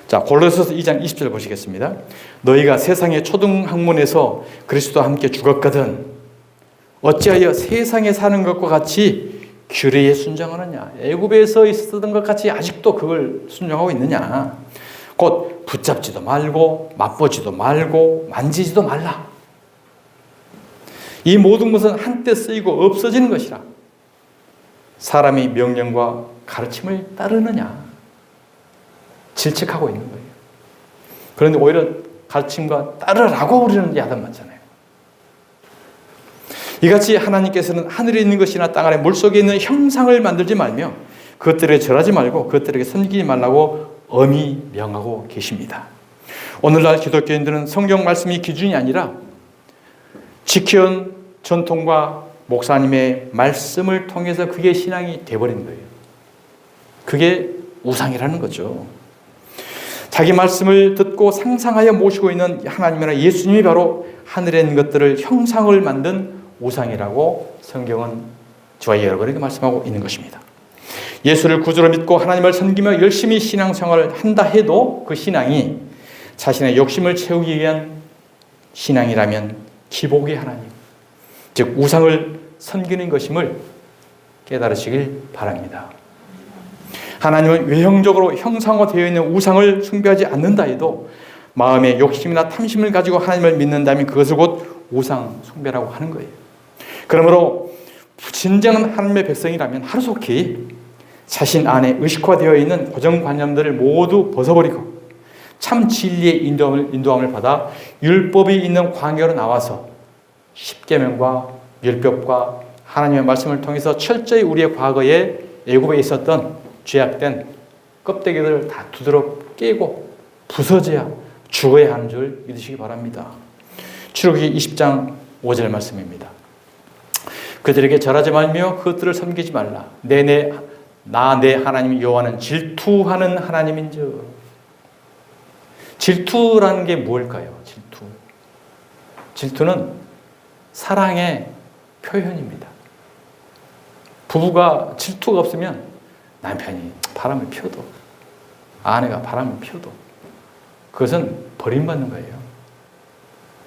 자, 골로새서 2장 20절 보시겠습니다. 너희가 세상의 초등학문에서 그리스도와 함께 죽었거든 어찌하여 세상에 사는 것과 같이 규례에 순종하느냐. 애굽에서 있었던 것 같이 아직도 그걸 순종하고 있느냐. 곧 붙잡지도 말고 맛보지도 말고 만지지도 말라. 이 모든 것은 한때 쓰이고 없어지는 것이라. 사람이 명령과 가르침을 따르느냐. 질책하고 있는 거예요. 그런데 오히려 가르침과 따르라고 우리는 야단 맞잖아요. 이같이 하나님께서는 하늘에 있는 것이나 땅 아래 물속에 있는 형상을 만들지 말며 그것들에 절하지 말고 그것들에게 섬기지 말라고 엄히 명하고 계십니다. 오늘날 기독교인들은 성경 말씀이 기준이 아니라 지켜온 전통과 목사님의 말씀을 통해서 그게 신앙이 돼버린 거예요. 그게 우상이라는 거죠. 자기 말씀을 듣고 상상하여 모시고 있는 하나님이나 예수님이 바로 하늘에 있는 것들을 형상을 만든 우상이라고 성경은 저와 여러분에게 말씀하고 있는 것입니다. 예수를 구주로 믿고 하나님을 섬기며 열심히 신앙생활을 한다 해도 그 신앙이 자신의 욕심을 채우기 위한 신앙이라면 기복의 하나님, 즉 우상을 섬기는 것임을 깨달으시길 바랍니다. 하나님은 외형적으로 형상화되어 있는 우상을 숭배하지 않는다 해도 마음의 욕심이나 탐심을 가지고 하나님을 믿는다면 그것을 곧 우상 숭배라고 하는 거예요. 그러므로 진정한 하나님의 백성이라면 하루속히 자신 안에 의식화되어 있는 고정관념들을 모두 벗어버리고 참 진리의 인도함을 받아 율법이 있는 광야로 나와서 십계명과 율법과 하나님의 말씀을 통해서 철저히 우리의 과거에 애굽에 있었던 죄악된 껍데기들을 다 두드러 깨고 부서져야 죽어야 하는 줄 믿으시기 바랍니다. 출애굽기 20장 5절 말씀입니다. 그들에게 절하지 말며 그것들을 섬기지 말라. 내 하나님 여호와는 질투하는 하나님인즉. 질투라는 게 무엇일까요? 질투는 사랑의 표현입니다. 부부가 질투가 없으면 남편이 바람을 피워도 아내가 바람을 피워도 그것은 버림받는 거예요.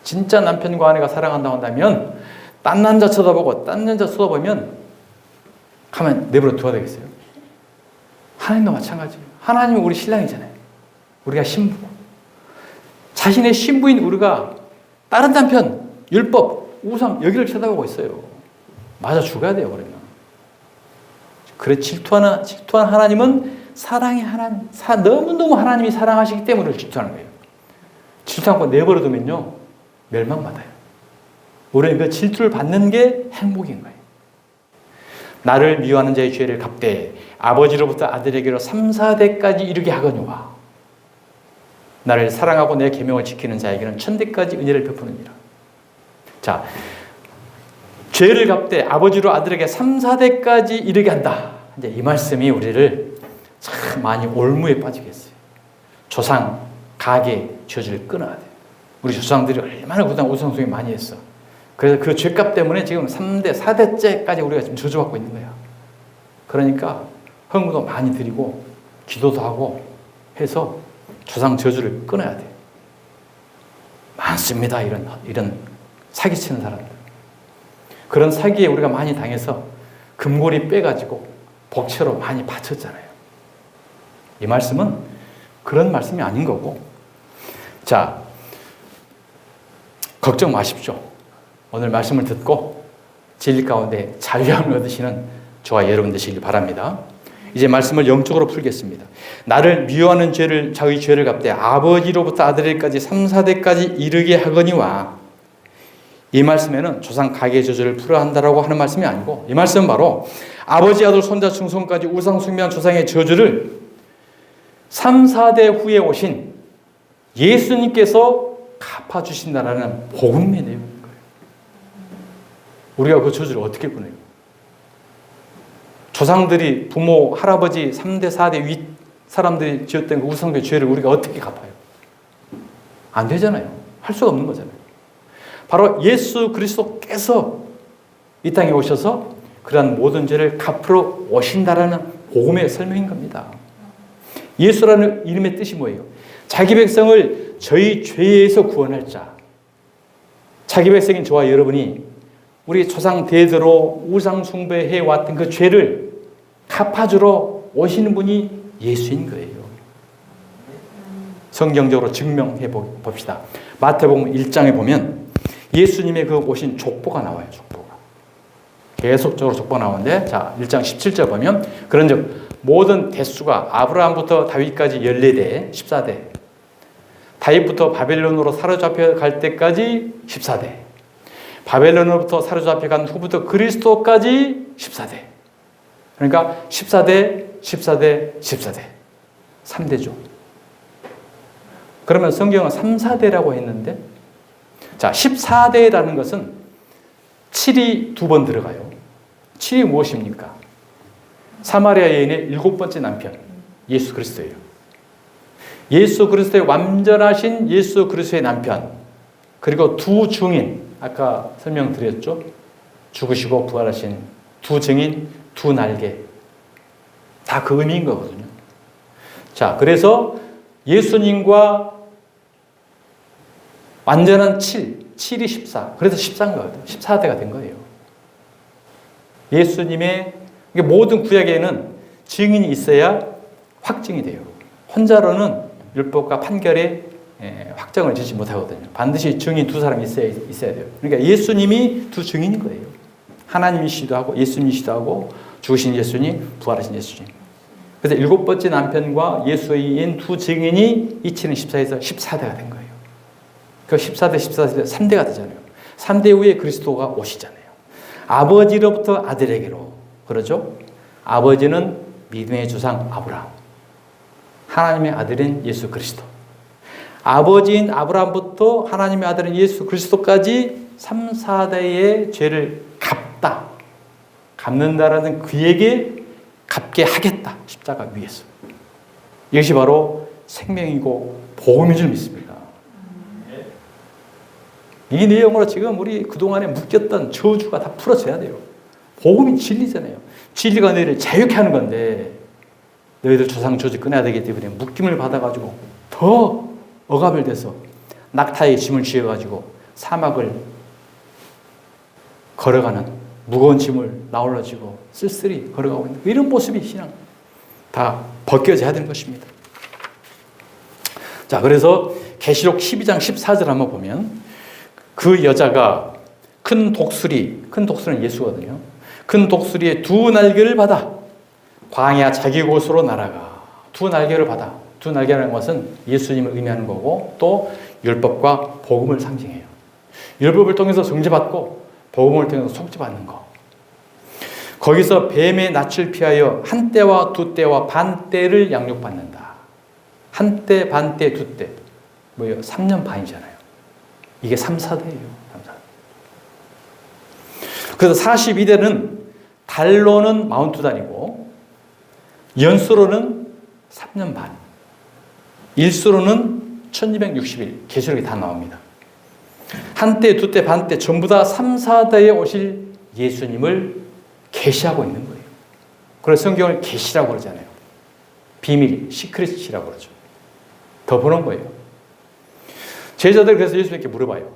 진짜 남편과 아내가 사랑한다고 한다면 딴 남자 쳐다보고 딴 여자 쳐다보면 가만 내버려 둬야 되겠어요? 하나님도 마찬가지예요. 하나님은 우리 신랑이잖아요. 우리가 신부고 자신의 신부인 우리가 다른 남편, 율법, 우상 여기를 쳐다보고 있어요. 맞아 죽어야 돼요. 그러면. 그래 질투하는 하나님은 사랑의 하나님, 너무너무 하나님이 사랑하시기 때문에 질투하는 거예요. 질투 않고 내버려두면요 멸망받아요. 우리는 그 질투를 받는 게 행복인 거예요. 나를 미워하는 자의 죄를 갚되 아버지로부터 아들에게로 3, 4대까지 이르게 하거니와. 나를 사랑하고 내 계명을 지키는 자에게는 천대까지 은혜를 베푸느니라. 자, 죄를 갚되 아버지로 아들에게 3, 4대까지 이르게 한다. 이제 이 말씀이 우리를 참 많이 올무에 빠지게 했어요. 조상, 가계, 저주를 끊어야 돼. 우리 조상들이 얼마나 그동안 우상숭배 많이 했어. 그래서 그 죄값 때문에 지금 3대, 4대째까지 우리가 지금 저주받고 있는 거야. 그러니까 헌금도 많이 드리고 기도도 하고 해서 조상 저주를 끊어야 돼. 많습니다. 이런 사기치는 사람들. 그런 사기에 우리가 많이 당해서 금고리 빼가지고 복채로 많이 바쳤잖아요. 이 말씀은 그런 말씀이 아닌 거고. 자, 걱정 마십시오. 오늘 말씀을 듣고 진리 가운데 자유함을 얻으시는 저와 여러분 되시길 바랍니다. 이제 말씀을 영적으로 풀겠습니다. 나를 미워하는 자의 죄를 갚되 아버지로부터 아들에게까지 3, 4대까지 이르게 하거니와, 이 말씀에는 조상 가계의 저주를 풀어야 한다라고 하는 말씀이 아니고, 이 말씀은 바로 아버지, 아들, 손자, 증손까지 우상 숭배한 조상의 저주를 3, 4대 후에 오신 예수님께서 갚아주신다라는 복음의 내용인 거예요. 우리가 그 저주를 어떻게 끊어요? 조상들이 부모, 할아버지, 3대, 4대 윗 사람들이 지었던 그 우상의 죄를 우리가 어떻게 갚아요? 안 되잖아요. 할 수가 없는 거잖아요. 바로 예수 그리스도께서 이 땅에 오셔서 그러한 모든 죄를 갚으러 오신다라는 복음의 설명인 겁니다. 예수라는 이름의 뜻이 뭐예요? 자기 백성을 저희 죄에서 구원할 자. 자기 백성인 저와 여러분이 우리 조상 대대로 우상 숭배해 왔던 그 죄를 갚아주러 오시는 분이 예수인 거예요. 성경적으로 증명해 봅시다. 마태복음 1장에 보면 예수님의 그 오신 족보가 나와요. 족보가. 계속적으로 족보가 나오는데, 자, 1장 17절 보면, 그런즉 모든 대수가 아브라함부터 다윗까지 14대, 14대, 다윗부터 바벨론으로 사로잡혀 갈 때까지 14대, 바벨론으로부터 사로잡혀 간 후부터 그리스도까지 14대. 그러니까 14대, 14대, 14대. 3대죠. 그러면 성경은 3, 4대라고 했는데, 자, 14대라는 것은 7이 2번 들어가요. 7이 무엇입니까? 사마리아 여인의 7번째 남편, 예수 그리스도예요. 예수 그리스도의 완전하신 예수 그리스도의 남편, 그리고 두 증인, 아까 설명드렸죠? 죽으시고 부활하신 두 증인, 두 날개. 다 그 의미인 거거든요. 자, 그래서 예수님과 완전한 7이 14. 그래서 14인 거거든요. 14대가 된 거예요. 예수님의 모든 구약에는 증인이 있어야 확증이 돼요. 혼자로는 율법과 판결에 확정을 짓지 못하거든요. 반드시 증인 두 사람이 있어야 돼요. 그러니까 예수님이 두 증인인 거예요. 하나님이시기도 하고 예수님이시기도 하고 죽으신 예수님, 부활하신 예수님. 그래서 7번째 남편과 예수인 두 증인이 이치는 14에서 14대가 된 거예요. 그 14대, 14대, 3대가 되잖아요. 3대 후에 그리스도가 오시잖아요. 아버지로부터 아들에게로. 그러죠? 아버지는 믿음의 조상 아브라함. 하나님의 아들인 예수 그리스도. 아버지인 아브라함부터 하나님의 아들인 예수 그리스도까지 3, 4대의 죄를 갚다. 갚는다라는 그에게 갚게 하겠다. 십자가 위에서. 이것이 바로 생명이고 복음인 줄 믿습니다. 이 내용으로 지금 우리 그동안에 묶였던 저주가 다 풀어져야 돼요. 복음이 진리잖아요. 진리가 너희를 자유케 하는 건데 너희들 조상 저주 끊어야 되기 때문에 묶임을 받아가지고 더 억압을 돼서 낙타의 짐을 쥐어가지고 사막을 걸어가는 무거운 짐을 나올라지고 쓸쓸히 걸어가고 있는 이런 모습이 신앙 다 벗겨져야 되는 것입니다. 자, 그래서 계시록 12장 14절 한번 보면 그 여자가 큰 독수리는 예수거든요. 큰 독수리의 두 날개를 받아 광야 자기 곳으로 날아가. 두 날개를 받아. 두 날개라는 것은 예수님을 의미하는 거고 또 율법과 복음을 상징해요. 율법을 통해서 정죄받고 복음을 통해서 속죄받는 거. 거기서 뱀의 낯을 피하여 한 때와 두 때와 반 때를 양육받는다. 한 때, 반 때, 두 때. 뭐요? 3년 반이잖아요. 이게 3, 4대예요. 그래서 42대는 달로는 42달이고 연수로는 3년 반, 일수로는 1260일, 계시록에 다 나옵니다. 한때, 두때, 반때 전부 다 3, 4대에 오실 예수님을 계시하고 있는 거예요. 그래서 성경을 계시라고 그러잖아요. 비밀, 시크릿이라고 그러죠. 더 보는 거예요. 제자들 그래서 예수님께 물어봐요.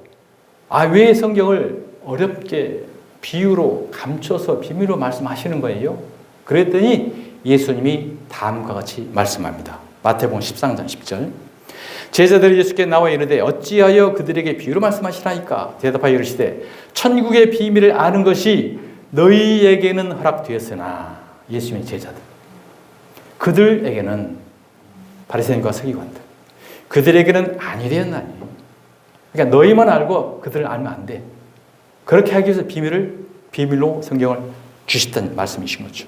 왜 성경을 어렵게 비유로 감춰서 비밀로 말씀하시는 거예요? 그랬더니 예수님이 다음과 같이 말씀합니다. 마태복음 13장 10절. 제자들이 예수께 나와 이르되 어찌하여 그들에게 비유로 말씀하시나이까? 대답하여 이르시되 천국의 비밀을 아는 것이 너희에게는 허락되었으나, 예수님의 제자들, 그들에게는, 바리새인과 서기관들, 그들에게는 아니 되었나니. 그러니까 너희만 알고 그들을 알면 안 돼. 그렇게 하기 위해서 비밀로 성경을 주셨다는 말씀이신 거죠.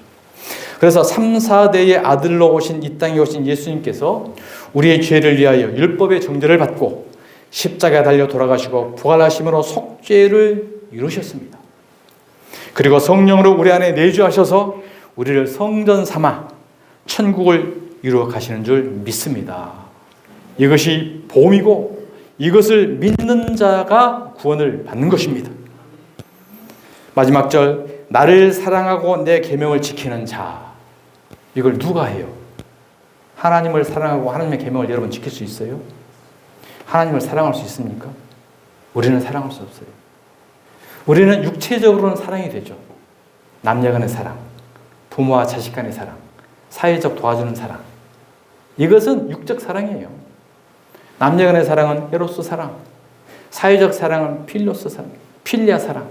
그래서 3, 4대의 아들로 오신 이 땅에 오신 예수님께서 우리의 죄를 위하여 율법의 정죄를 받고 십자가에 달려 돌아가시고 부활하심으로 속죄를 이루셨습니다. 그리고 성령으로 우리 안에 내주하셔서 우리를 성전 삼아 천국을 이루어 가시는 줄 믿습니다. 이것이 복음이고 이것을 믿는 자가 구원을 받는 것입니다. 마지막 절, 나를 사랑하고 내 계명을 지키는 자. 이걸 누가 해요? 하나님을 사랑하고 하나님의 계명을 여러분 지킬 수 있어요? 하나님을 사랑할 수 있습니까? 우리는 사랑할 수 없어요. 우리는 육체적으로는 사랑이 되죠. 남녀 간의 사랑, 부모와 자식 간의 사랑, 사회적 도와주는 사랑. 이것은 육적 사랑이에요. 남녀 간의 사랑은 에로스 사랑, 사회적 사랑은 필로스 사랑, 필리아 사랑,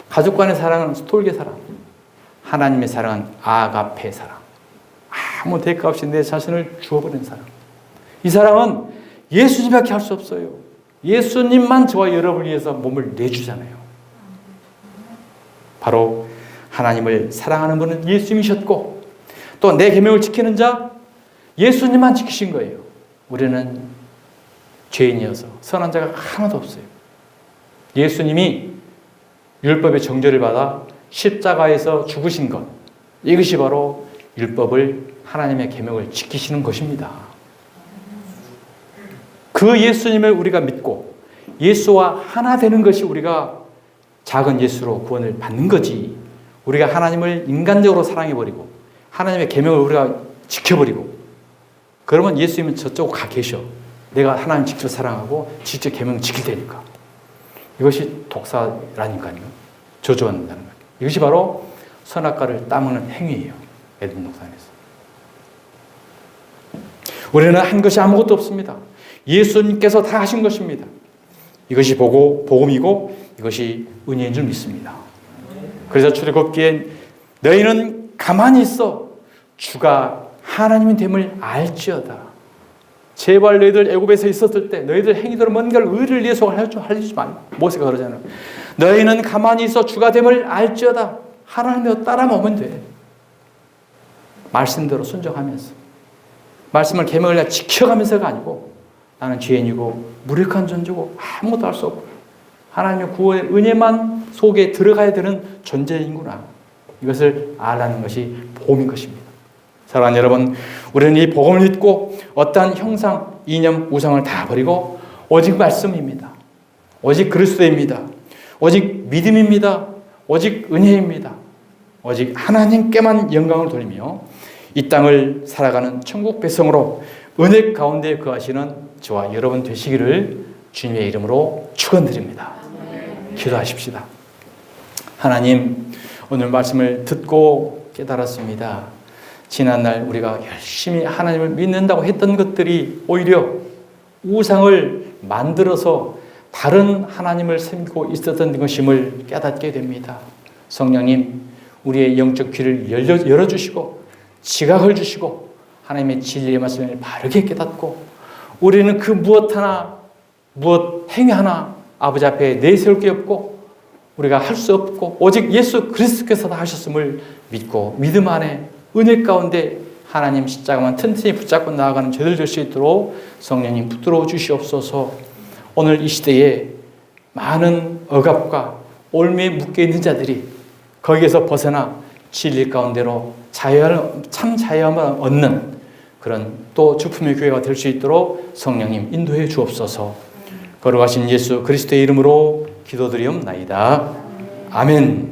가족 간의 사랑은 스톨게 사랑, 하나님의 사랑은 아가페 사랑. 아무 대가 없이 내 자신을 주어버린 사랑. 이 사랑은 예수님밖에 할 수 없어요. 예수님만 저와 여러분을 위해서 몸을 내주잖아요. 바로 하나님을 사랑하는 분은 예수님이셨고 또 내 계명을 지키는 자 예수님만 지키신 거예요. 우리는 죄인이어서 선한 자가 하나도 없어요. 예수님이 율법의 정죄를 받아 십자가에서 죽으신 것, 이것이 바로 율법을, 하나님의 계명을 지키시는 것입니다. 그 예수님을 우리가 믿고 예수와 하나 되는 것이 우리가 작은 예수로 구원을 받는 거지, 우리가 하나님을 인간적으로 사랑해버리고 하나님의 계명을 우리가 지켜버리고 그러면 예수님은 저쪽 가 계셔. 내가 하나님 직접 사랑하고 직접 계명 지킬 테니까. 이것이 독사라니까요. 저주한다는 거예요. 이것이 바로 선악과를 따먹는 행위예요. 에덴 동산에서. 우리는 한 것이 아무것도 없습니다. 예수님께서 다 하신 것입니다. 이것이 복음이고 이것이 은혜인 줄 믿습니다. 그래서 출애굽기에 너희는 가만히 있어 주가 하나님인 됨을 알지어다. 제발 너희들 애굽에서 있었을 때 너희들 행위대로 뭔가를 의를 위해서 하지 말고, 모세가 그러잖아요. 너희는 가만히 있어 주가 됨을 알지어다. 하나님대로 따라오면 돼. 말씀대로 순종하면서, 말씀을 계명을 지켜가면서가 아니고 나는 죄인이고 무력한 존재고 아무것도 할 수 없고 하나님의 구원의 은혜만 속에 들어가야 되는 존재이구나. 이것을 알라는 것이 복음인 것입니다. 사랑하는 여러분, 우리는 이 복음을 믿고 어떠한 형상, 이념, 우상을 다 버리고 오직 말씀입니다. 오직 그리스도입니다. 오직 믿음입니다. 오직 은혜입니다. 오직 하나님께만 영광을 돌리며 이 땅을 살아가는 천국 백성으로 은혜 가운데 거하시는 저와 여러분 되시기를 주님의 이름으로 축원드립니다. 기도하십시다. 하나님, 오늘 말씀을 듣고 깨달았습니다. 지난날 우리가 열심히 하나님을 믿는다고 했던 것들이 오히려 우상을 만들어서 다른 하나님을 섬기고 있었던 것임을 깨닫게 됩니다. 성령님, 우리의 영적 귀를 열어주시고 지각을 주시고 하나님의 진리의 말씀을 바르게 깨닫고 우리는 그 무엇 행위 하나 아버지 앞에 내세울 게 없고 우리가 할 수 없고 오직 예수 그리스도께서 다 하셨음을 믿고 믿음 안에 은혜 가운데 하나님 십자가만 튼튼히 붙잡고 나아가는 저희들 될 수 있도록 성령님 붙들어 주시옵소서. 오늘 이 시대에 많은 억압과 올무에 묶여있는 자들이 거기에서 벗어나 진리 가운데로 참 자유함을 얻는 그런 또 주품의 교회가 될 수 있도록 성령님 인도해 주옵소서. 거룩하신 예수 그리스도의 이름으로 기도드리옵나이다. 아멘.